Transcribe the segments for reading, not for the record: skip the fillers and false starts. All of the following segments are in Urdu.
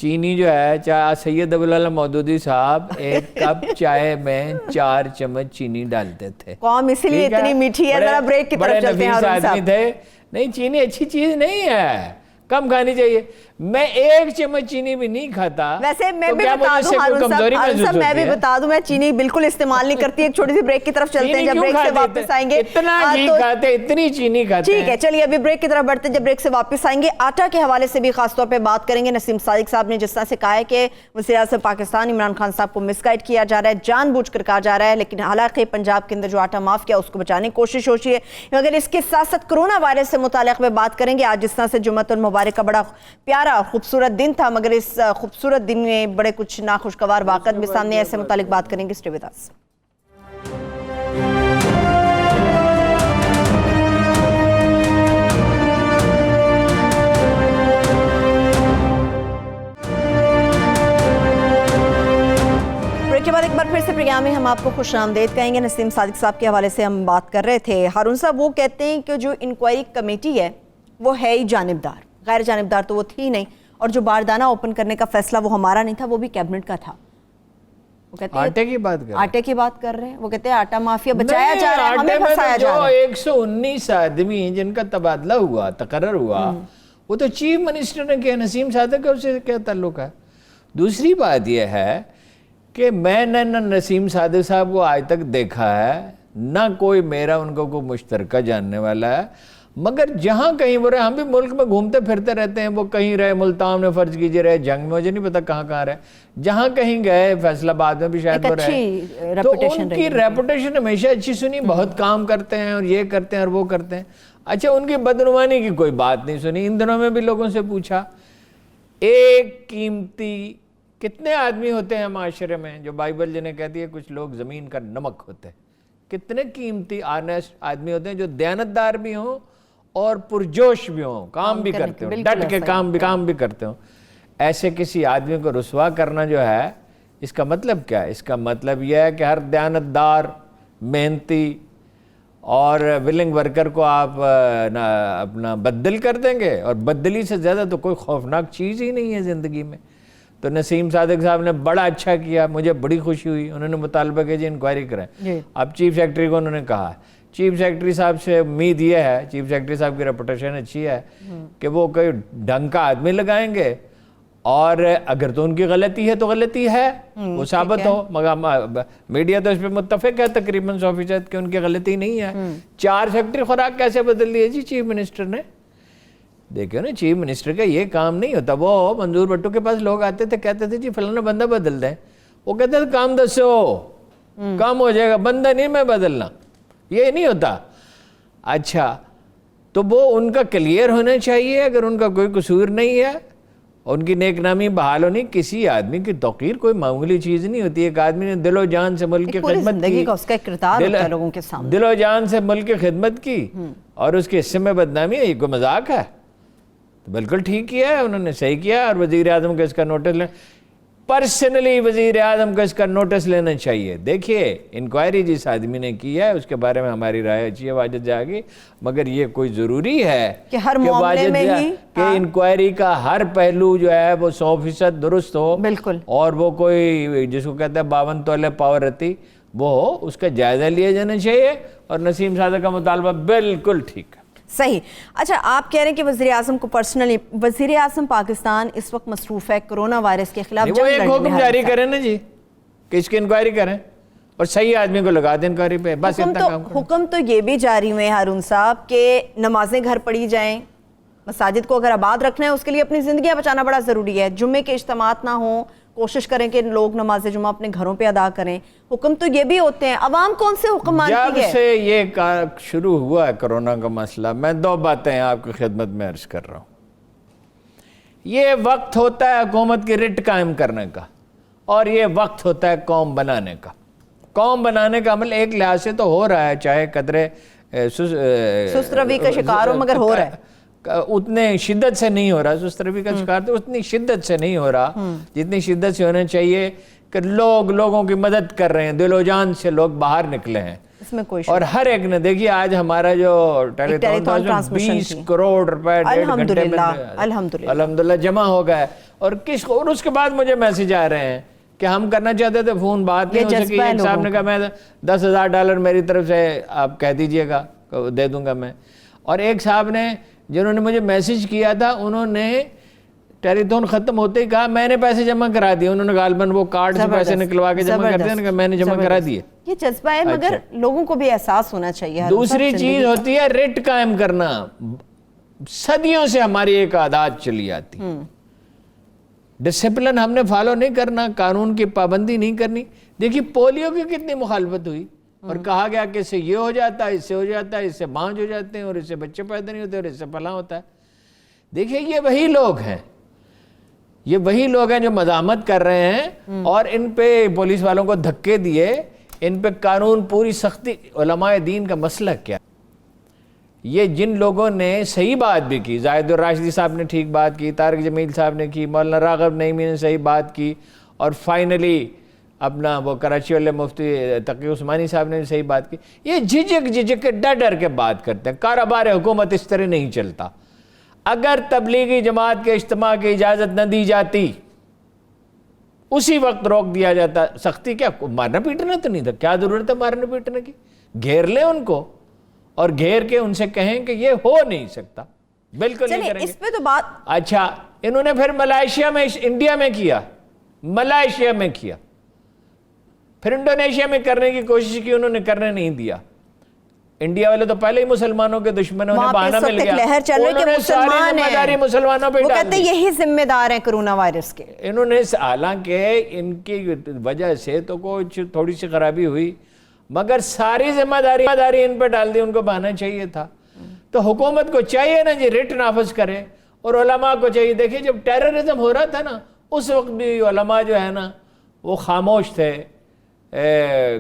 چینی جو ہے چاہے سید ابوالعلا مودودی صاحب ایک کپ چائے میں 4 چمچ چینی ڈالتے تھے. قوم اسی لیے اتنی میٹھی ہے. ذرا بریک کی طرف چلتے ہیں ہارون صاحب. آدمی تھے. نہیں چینی اچھی چیز نہیں ہے, کم کھانی چاہیے. میں 1 چمچ چینی بھی نہیں کھاتا. ویسے میں بھی بتا دوں ہارون صاحب, میں بھی بتا دوں میں چینی بالکل استعمال نہیں کرتی. ایک چھوٹی سی بریک کی طرف چلتے ہیں, جب بریک سے واپس آئیں گے. اتنا گھی کھاتے, اتنی چینی کھاتے. ٹھیک ہے چلیے ابھی بریک کی طرف بڑھتے ہیں. جب بریک سے واپس آئیں گے آٹا کے حوالے سے بھی خاص طور پہ بات کریں گے. نسیم صادق صاحب نے جس طرح سے کہا ہے کہ وزیر اعظم پاکستان عمران خان صاحب کو مس گائیڈ کیا جا رہا ہے, جان بوجھ کر کہا جا رہا ہے, لیکن حالانکہ پنجاب کے اندر جو آٹا معاف کیا اس کو بچانے کی کوشش ہو رہی ہے. مگر اس کے ساتھ ساتھ کرونا وائرس سے متعلق میں بات کریں گے. آج جس طرح سے جمعۃ المبارک کا بڑا پیارا خوبصورت دن تھا, مگر اس خوبصورت دن میں بڑے کچھ ناخوشگوار واقعات بھی سامنے, ایسے متعلق بات کریں گے. Stay with us. کے بعد ایک بار پھر سے پروگرام میں ہم آپ کو خوش آمدید کہیں گے. نسیم صادق صاحب کے حوالے سے ہم بات کر رہے تھے. ہارون صاحب وہ کہتے ہیں کہ جو انکوائری کمیٹی ہے وہ ہے ہی جانبدار, غیر جانبدار تو وہ تھی نہیں, اور جو باردانہ اوپن کرنے کا فیصلہ وہ ہمارا نہیں تھا, وہ بھی کیبنٹ کا تھا. وہ کہتے ہیں آٹے کی بات کر رہے ہیں, آٹے کی بات کر رہے ہیں. وہ کہتے ہیں آٹا مافیا بچایا جا رہا ہے, ہمیں پھنسایا جا رہا ہے. 119 آدمی جن کا تبادلہ ہوا, تقرر ہوا, وہ تو چیف منسٹر نے کیا. نسیم صادق کا اس سے کیا تعلق ہے؟ دوسری بات یہ ہے کہ میں نے نہ نسیم صادق صاحب کو آج تک دیکھا ہے, نہ کوئی میرا ان کو کوئی مشترکہ جاننے والا ہے, مگر جہاں کہیں وہ رہے, ہم بھی ملک میں گھومتے پھرتے رہتے ہیں. وہ کہیں رہے ملتان میں, فرض کیجئے رہے جنگ میں, مجھے نہیں پتا کہاں کہاں رہے, جہاں کہیں گئے, فیصل آباد میں بھی شاید وہ رہے, تو ان کی ریپوٹیشن ہمیشہ اچھی سنی. بہت کام کرتے ہیں اور یہ کرتے ہیں اور وہ کرتے ہیں. اچھا ان کی بدعنوانی کی کوئی بات نہیں سنی. ان دنوں میں بھی لوگوں سے پوچھا, ایک قیمتی کتنے آدمی ہوتے ہیں معاشرے میں, جو بائبل جنہیں کہتی ہے کچھ لوگ زمین کا نمک ہوتے ہیں, کتنے قیمتی آنیسٹ آدمی ہوتے ہیں جو دیانتدار بھی ہوں اور پرجوش بھی ہوں, کام بھی کرتے ہوں, ڈٹ کے کام بھی کرتے ہوں. ایسے کسی آدمی کو رسوا کرنا جو ہے, اس کا مطلب کیا ہے؟ اس کا مطلب یہ ہے کہ ہر دیانتدار, محنتی اور ولنگ ورکر کو آپ اپنا بدل کر دیں گے, اور بدلی سے زیادہ تو کوئی خوفناک چیز ہی نہیں ہے زندگی میں. تو نسیم صادق صاحب نے بڑا اچھا کیا, مجھے بڑی خوشی ہوئی. انہوں نے مطالبہ کیا جی انکوائری کریں. اب چیف سیکرٹری کو انہوں نے کہا, چیف سیکرٹری صاحب سے امید یہ ہے, چیف سیکرٹری صاحب کی ریپوٹیشن اچھی ہے کہ وہ کوئی ڈھنگ کا آدمی لگائیں گے, اور اگر تو ان کی غلطی ہے تو غلطی ہے, وہ ثابت ہو. مگر میڈیا تو اس پہ متفق ہے تقریباً 100% کہ ان کی غلطی نہیں ہے. 4 سیکرٹری خوراک کیسے بدل دیے جی چیف منسٹر نے؟ دیکھو نا, چیف منسٹر کا یہ کام نہیں ہوتا. وہ منظور بھٹو کے پاس لوگ آتے تھے, کہتے تھے جی فلانا بندہ بدل دیں, وہ کہتے تھے کام دسو, کام ہو جائے گا, بندہ نہیں میں بدلنا, یہ نہیں ہوتا. اچھا تو وہ ان کا کلیئر ہونا چاہیے. اگر ان کا کوئی قصور نہیں ہے, ان کی نیک نامی بحال ہونی. کسی آدمی کی توقیر کوئی معمولی چیز نہیں ہوتی. ایک آدمی نے دل و جان سے ملک کی خدمت کی, دل و جان سے ملک کی خدمت کی, اور اس کے حصے میں بدنامی ہے, یہ کوئی مذاق ہے؟ تو بالکل ٹھیک کیا ہے انہوں نے, صحیح کیا. اور وزیر اعظم کو اس کا نوٹس پرسنلی وزیر اعظم کو اس کا نوٹس لینا چاہیے. دیکھیے انکوائری جس آدمی نے کی ہے اس کے بارے میں ہماری رائے اچھی ہے, واجد جائے گی, مگر یہ کوئی ضروری ہے کہ ہر معاملے میں ہی کہ انکوائری کا ہر پہلو جو ہے وہ 100% درست ہو, بالکل, اور وہ کوئی جس کو کہتے ہیں 52 تولے پاور رہتی وہ ہو, اس کا جائزہ لیا جانا چاہیے. اور نسیم صادق کا مطالبہ بالکل ٹھیک ہے, صحیح. اچھا آپ کہہ رہے ہیں کہ وزیر اعظم کو پرسنلی, وزیر اعظم پاکستان اس وقت مصروف ہے کرونا وائرس کے خلاف جنگ لڑنے میں. وہ ایک حکم جاری کریں نا جی کہ اس کی انکوائری کریں اور صحیح آدمی کو لگا دیں انکوائری پہ, بس اتنا کام کریں. حکم تو یہ بھی جاری ہوئے ہارون صاحب کہ نمازیں گھر پڑھی جائیں. مساجد کو اگر آباد رکھنا ہے اس کے لیے اپنی زندگیاں بچانا بڑا ضروری ہے. جمعے کے اجتماعات نہ ہوں, کوشش کریں کہ لوگ نماز جمعہ اپنے گھروں پہ ادا کریں. حکم تو یہ بھی ہوتے ہیں, عوام کون سے حکم مانتی ہے؟ جب سے یہ شروع ہوا ہے کرونا کا مسئلہ, میں 2 باتیں آپ کی خدمت میں عرض کر رہا ہوں. یہ وقت ہوتا ہے حکومت کی رٹ قائم کرنے کا, اور یہ وقت ہوتا ہے قوم بنانے کا. قوم بنانے کا عمل ایک لحاظ سے تو ہو رہا ہے, چاہے قدرے سست روی کا شکار ہو, مگر ہو رہا ہے. اتنے شدت سے نہیں ہو رہا, سست روی کا شکار تو اتنی شدت سے نہیں ہو رہا جتنی شدت سے ہونا چاہیے, کہ لوگوں کی مدد کر رہے ہیں, دل و جان سے لوگ باہر نکلے ہیں. اس میں کوئی اور ہر ایک نے دیکھیے آج ہمارا جو ٹیلی تھون 20 کروڑ روپے 1.5 گھنٹے میں الحمدللہ جمع ہو گئے, اور اور اس کے بعد مجھے میسج آ رہے ہیں کہ ہم کرنا چاہتے تھے فون، بات نہیں ہو سکی. ایک صاحب نے کہا میں $10,000 میری طرف سے آپ کہہ دیجئے گا دے دوں گا میں. اور ایک صاحب نے جنہوں نے مجھے میسج کیا تھا انہوں نے ٹیلیتھون ختم ہوتے ہی کہا میں نے پیسے جمع کرا دیے. انہوں نے غالباً وہ کارڈ سے پیسے نکلوا کے جمع کر دیا، میں نے جمع کرا دیے. یہ جذبہ ہے، مگر لوگوں کو بھی احساس ہونا چاہیے. دوسری چیز ہوتی ہے رٹ قائم کرنا. صدیوں سے ہماری ایک عادات چلی آتی، ڈسپلن ہم نے فالو نہیں کرنا، قانون کی پابندی نہیں کرنی. دیکھیے پولیو کی کتنی مخالفت ہوئی اور کہا گیا کہ اس سے یہ ہو جاتا ہے، اس سے ہو جاتا ہے، اس سے بانجھ ہو جاتے ہیں، اور اس سے بچے پیدا نہیں ہوتے، اور اس سے فلاں ہوتا ہے. دیکھیے یہ وہی لوگ ہیں، یہ وہی لوگ ہیں جو مزاحمت کر رہے ہیں اور ان پہ پولیس والوں کو دھکے دیے، ان پہ قانون پوری سختی. علماء دین کا مسئلہ کیا؟ یہ جن لوگوں نے صحیح بات بھی کی، زاہد الراشدی صاحب نے ٹھیک بات کی، طارق جمیل صاحب نے کی، مولانا راغب نعیمی نے صحیح بات کی، اور فائنلی اپنا وہ کراچی والے مفتی تقی عثمانی صاحب نے بھی صحیح بات کی. یہ جھجک کے ڈر کے بات کرتے ہیں. کاروبار حکومت اس طرح نہیں چلتا. اگر تبلیغی جماعت کے اجتماع کی اجازت نہ دی جاتی، اسی وقت روک دیا جاتا. سختی کیا؟ مارنا پیٹنا تو نہیں تھا، کیا ضرورت ہے مارنے پیٹنے کی؟ گھیر لیں ان کو اور گھیر کے ان سے کہیں کہ یہ ہو نہیں سکتا، بالکل نہیں کریں گے. اس پہ تو بات اچھا انہوں نے پھر ملائیشیا میں، انڈیا میں کیا، ملائیشیا میں کیا، پھر انڈونیشیا میں کرنے کی کوشش کی، انہوں نے کرنے نہیں دیا. انڈیا والے تو پہلے ہی مسلمانوں کے دشمن ہیں، انہیں بہانہ مل گیا، انہوں نے ساری ذمہ داری مسلمانوں پہ ڈال دی. وہ کہتے ہیں یہی ذمہ دار ہیں کرونا وائرس کے. انہوں نے حالانکہ ان کی وجہ سے تو کچھ تھوڑی سی خرابی ہوئی، مگر ساری ذمہ داری ان پہ ڈال دی. ان کو بہانا چاہیے تھا. تو حکومت کو چاہیے نا جی رٹ نافذ کرے، اور علماء کو چاہیے. دیکھیں جب ٹیررزم ہو رہا تھا نا، اس وقت بھی علماء جو ہے نا وہ خاموش تھے.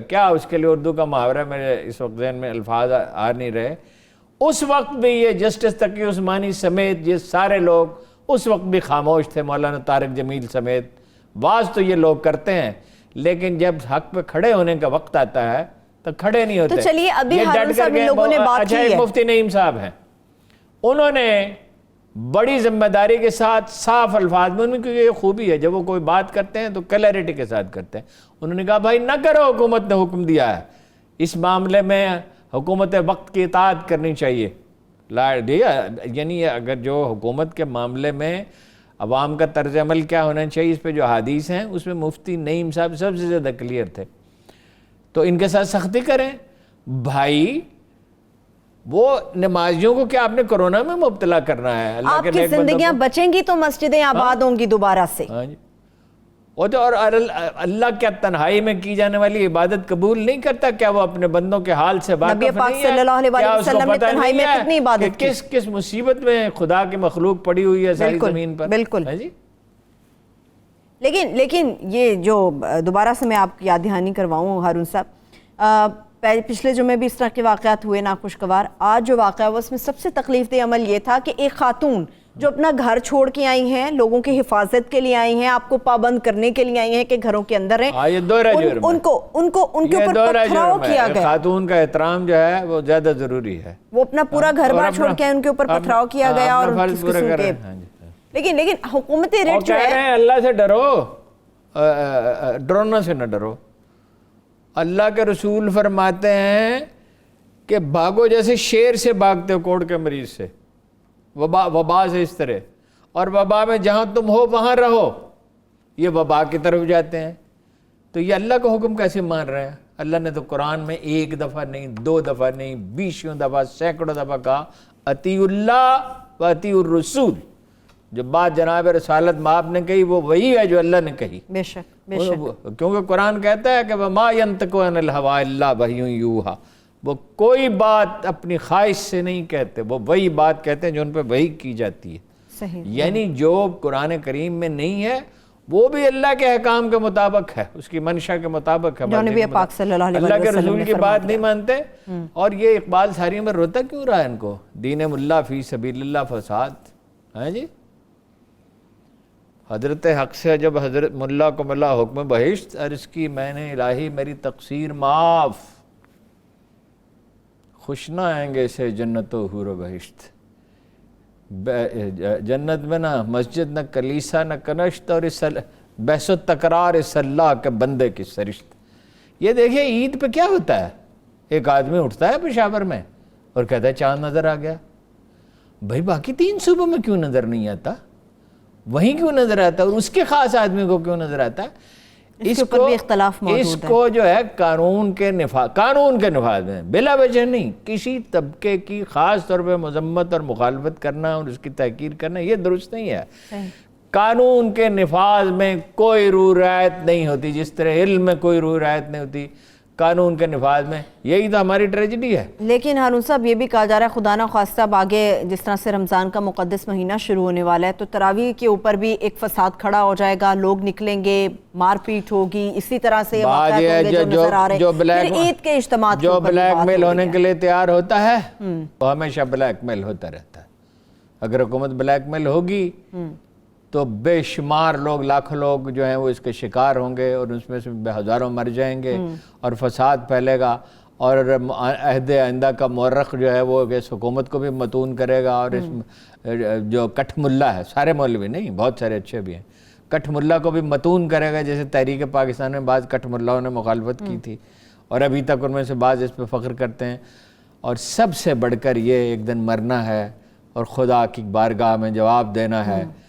کیا اس کے لیے اردو کا محاورہ میرے اس وقت ذہن میں الفاظ آ نہیں رہے. اس وقت بھی یہ جسٹس تقی عثمانی سمیت یہ سارے لوگ اس وقت بھی خاموش تھے، مولانا طارق جمیل سمیت. بعض تو یہ لوگ کرتے ہیں، لیکن جب حق پہ کھڑے ہونے کا وقت آتا ہے تو کھڑے نہیں ہوتے. تو چلیے ابھی ہارون صاحب لوگوں نے بات کی ہے. مفتی نعیم صاحب ہیں، انہوں نے بڑی ذمہ داری کے ساتھ صاف الفاظ میں، ان کی یہ خوبی ہے جب وہ کوئی بات کرتے ہیں تو کلیئرٹی کے ساتھ کرتے ہیں. انہوں نے کہا بھائی نہ کرو، حکومت نے حکم دیا ہے، اس معاملے میں حکومت وقت کی اطاعت کرنی چاہیے. یعنی اگر جو حکومت کے معاملے میں عوام کا طرز عمل کیا ہونا چاہیے، اس پہ جو حدیث ہیں اس میں مفتی نعیم صاحب سب سے زیادہ کلیئر تھے. تو ان کے ساتھ سختی کریں. بھائی وہ نمازیوں کو کیا آپ نے کرونا میں مبتلا کرنا ہے؟ آپ کی زندگیاں بچیں گی تو مسجدیں آباد ہوں گی دوبارہ سے. اور اللہ کیا تنہائی میں کی جانے والی عبادت قبول نہیں کرتا؟ کیا وہ اپنے بندوں کے حال سے واقف نہیں ہے؟ نبی پاک صلی اللہ علیہ وسلم نے تنہائی میں کتنی عبادت کی؟ کس مصیبت میں خدا کی مخلوق پڑی ہوئی ہے ساری زمین پر. بالکل. لیکن یہ جو دوبارہ سے میں آپ کی یاد دہانی کرواؤں ہارون صاحب، پچھلے جمعے بھی اس طرح کے واقعات ہوئے ناخوشگوار. آج جو واقعہ ہوا اس میں سب سے تکلیف دہ عمل یہ تھا کہ ایک خاتون جو اپنا گھر چھوڑ کے آئی ہیں، لوگوں کی حفاظت کے لیے آئی ہیں، آپ کو پابند کرنے کے لیے آئی ہیں کہ گھروں کے اندر رہیں، ان کے اوپر پتھراؤ کیا گیا. خاتون کا احترام جو ہے وہ زیادہ ضروری ہے. وہ اپنا پورا گھر بار چھوڑ کے ان کے اوپر پتھراؤ کیا گیا. اور لیکن حکومتی ریٹ جو ہے، اللہ سے ڈرو، ڈرونا سے نہ ڈرو. اللہ کے رسول فرماتے ہیں کہ بھاگو جیسے شیر سے بھاگتے ہو کوڑ کے مریض سے، وبا سے اس طرح. اور وبا میں جہاں تم ہو وہاں رہو. یہ وبا کی طرف جاتے ہیں. تو یہ اللہ کا حکم کیسے مان رہے ہیں؟ اللہ نے تو قرآن میں 1 دفعہ نہیں، 2 دفعہ نہیں، 20 دفعہ، سینکڑوں دفعہ کہا اطیعوا اللہ و اطیعوا الرسول. جو بات جناب رسالت مآب نے کہی وہ وہی ہے جو اللہ نے کہی. بے شک بے شک. کیونکہ قرآن کہتا ہے کہ وَمَا يَنْطِقُ عَنِ الْهَوَىٰ إِلَّا وَحْيٌ يُوحَىٰ. وہ کوئی بات اپنی خواہش سے نہیں کہتے، وہ وہی بات کہتے ہیں جو ان پہ وحی کی جاتی ہے. صحیح. یعنی جو قرآن کریم میں نہیں ہے وہ بھی اللہ کے احکام کے مطابق ہے، اس کی منشا کے مطابق ہے. نبی پاک صلی اللہ علیہ وسلم اللہ کے رسول کی بات نہیں مانتے. اور یہ اقبال ساری عمر روتا کیوں رہا ہے ان کو؟ دین ملا فی سبیل اللہ فساد. ہاں جی، حضرت حق سے جب حضرت ملا کو ملا حکم بہشت، عرض کی میں نے الہی میری تقصیر معاف، خوش نہ آئیں گے سے جنت و حور و بہشت. جنت میں نہ مسجد نہ کلیسا نہ کنشت اور بحث و تکرار اس اللہ کے بندے کی سرشت. یہ دیکھیں عید پہ کیا ہوتا ہے, ایک آدمی اٹھتا ہے پشاور میں اور کہتا ہے چاند نظر آ گیا. بھائی باقی 3 صوبوں میں کیوں نظر نہیں آتا, وہیں کیوں نظر آتا, اور اس کے خاص آدمی کو کیوں نظر آتا؟ اس کے اوپر بھی اختلاف موجود ہے. اس کو جو ہے قانون کے نفاذ میں بلا وجہ نہیں کسی طبقے کی خاص طور پہ مذمت اور مخالفت کرنا اور اس کی تحقیر کرنا, یہ درست نہیں ہے. قانون کے نفاذ میں کوئی روح رعایت نہیں ہوتی, جس طرح علم میں کوئی روح رعایت نہیں ہوتی, قانون کے نفاذ میں. یہی تو ہماری ٹریجڈی ہے. لیکن ہارون صاحب یہ بھی کہا جا رہا ہے خدا نہ خواستہ اب آگے جس طرح سے رمضان کا مقدس مہینہ شروع ہونے والا ہے تو تراویح کے اوپر بھی ایک فساد کھڑا ہو جائے گا, لوگ نکلیں گے, مار پیٹ ہوگی, اسی طرح سے واقعات ہوں گے جو نظر آ رہے ہیں. پھر عید کے اجتماعات جو بلیک میل ہونے کے لیے تیار ہوتا ہے وہ ہمیشہ بلیک میل ہوتا رہتا ہے. اگر حکومت بلیک میل ہوگی تو بے شمار لوگ, لاکھوں لوگ جو ہیں وہ اس کے شکار ہوں گے, اور اس میں سے ہزاروں مر جائیں گے اور فساد پھیلے گا, اور عہد آئندہ کا مورخ جو ہے وہ اس حکومت کو بھی متون کرے گا. اور اس جو کٹھ ملا ہے, سارے مولوی نہیں, بہت سارے اچھے بھی ہیں, کٹھ ملا کو بھی متون کرے گا, جیسے تحریک پاکستان میں بعض کٹھ ملاؤں نے مخالفت کی تھی اور ابھی تک ان میں سے بعض اس پہ فخر کرتے ہیں. اور سب سے بڑھ کر یہ ایک دن مرنا ہے اور خدا کی بارگاہ میں جواب دینا ہے.